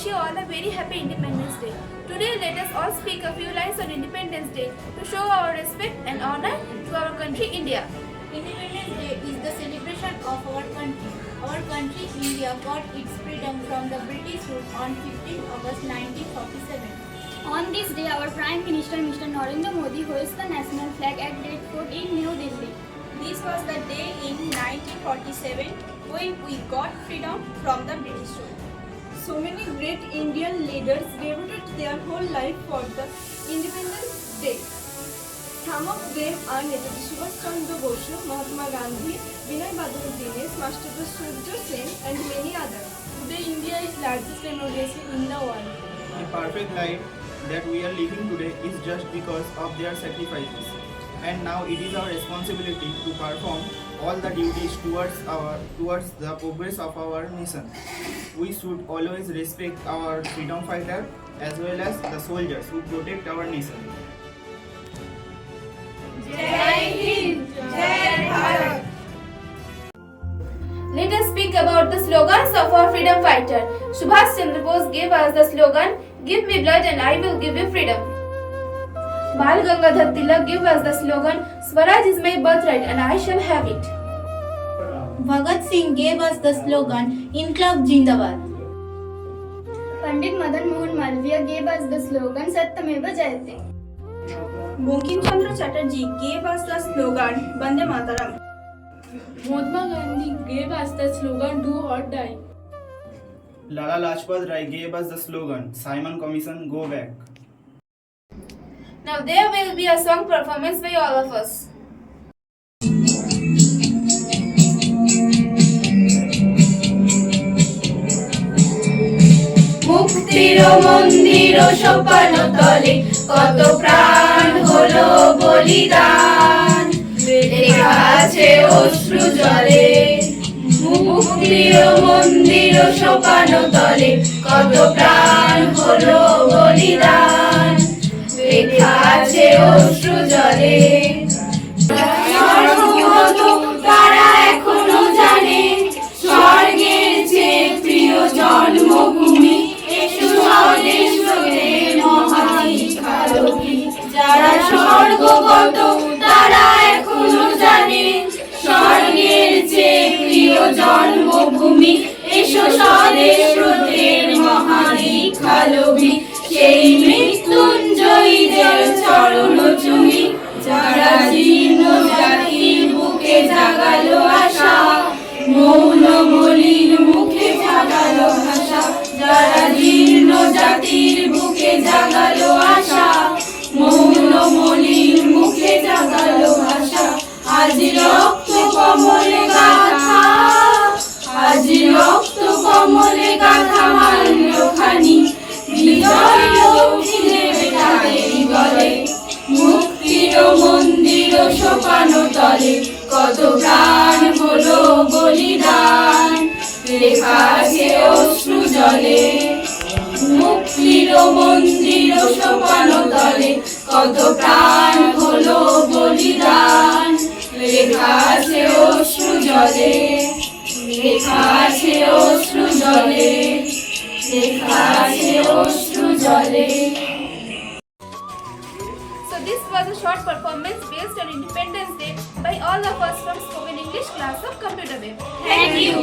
wish you all a very happy Independence Day. Today, let us all speak a few lines on Independence Day to show our respect and honor to our country, India. Independence Day is the celebration of our country. Our country, India, got its freedom from the British rule on 15 August 1947. On this day, our Prime Minister Mr. Narendra Modi hoists the national flag at Red Fort in New Delhi. This was the day in 1947 when we got freedom from the British rule. So many great Indian leaders devoted their whole life for the Independence Day. Some of them are Netaji Subhash Chandra Bose, Mahatma Gandhi, Binay Bahadur Dines, Master Surya Sen, and many others. Today, India is largest democracy in the world. The perfect life that we are living today is just because of their sacrifices. And now it is our responsibility to perform all the duties towards the progress of our nation. We should always respect our freedom fighter as well as the soldiers who protect our nation. Let us speak about the slogans of our freedom fighter. Subhash Chandra Bose gave us the slogan, "Give me blood and I will give you freedom." Bal Gangadhar Tilak gave us the slogan, "Swaraj is my birthright and I shall have it." Bhagat Singh gave us the slogan, "Inqilab Jindabad." Pandit Madan Mohan Malviya gave us the slogan, "Satyameva Jayate." Bankim Chandra Chatterjee gave us the slogan, Vande Mataram. Mahatma Gandhi gave us the slogan, "Do or die." Lala Lajpat Rai gave us the slogan, "Simon Commission, go back." Now there will be a song performance by all of us. মুক্তির মন্দির সোপান তলে কত প্রাণ হলো বলিদান লেখা আছে অশ্রু জলে মুক্তির মন্দির সোপান তলে কত প্রাণ হলো বলিদান লেখা আছে অশ্রু জলে তারা এখনো জানে স্বর্গের চেয়ে প্রিয় জন্মভূমি যারা স্বর্গগত তারা এখনো জানে স্বর্গের চেয়ে প্রিয় জন্মভূমি এসো স্বদেশ স্রোতের মহাদীক্ষালোভী সেই মৃত্যুঞ্জয়ীদের চরণ চুমি যারা জীর্ণ জাতির বুকে জাগালো আশা মৌন মলিন মুখে জাগালো ভাষা যারা জীর্ণ জাতির বুকে জাগালো আশা মৌন মলিন মুখে জাগালো ভাষা আজ রক্ত কমলে গাথা আজ রক্ত কমলে গাথা মাল্যখানি বিজয় লক্ষ্মীদের তাদের গলে মুক্তির মন্দির সোপান তলে কত প্রাণ হলো বলিদান লেখা আছে অশ্রু জলে মুক্তির মন্দির সোপান তলে কত প্রাণ হলো বলিদান লেখা আছে অশ্রু জলে লেখা আছে অশ্রু জলে লেখা আছে অশ্রু জলে So this was a short performance based on Independence Day by all of us from Spoken English class of Computer Web. Thank you.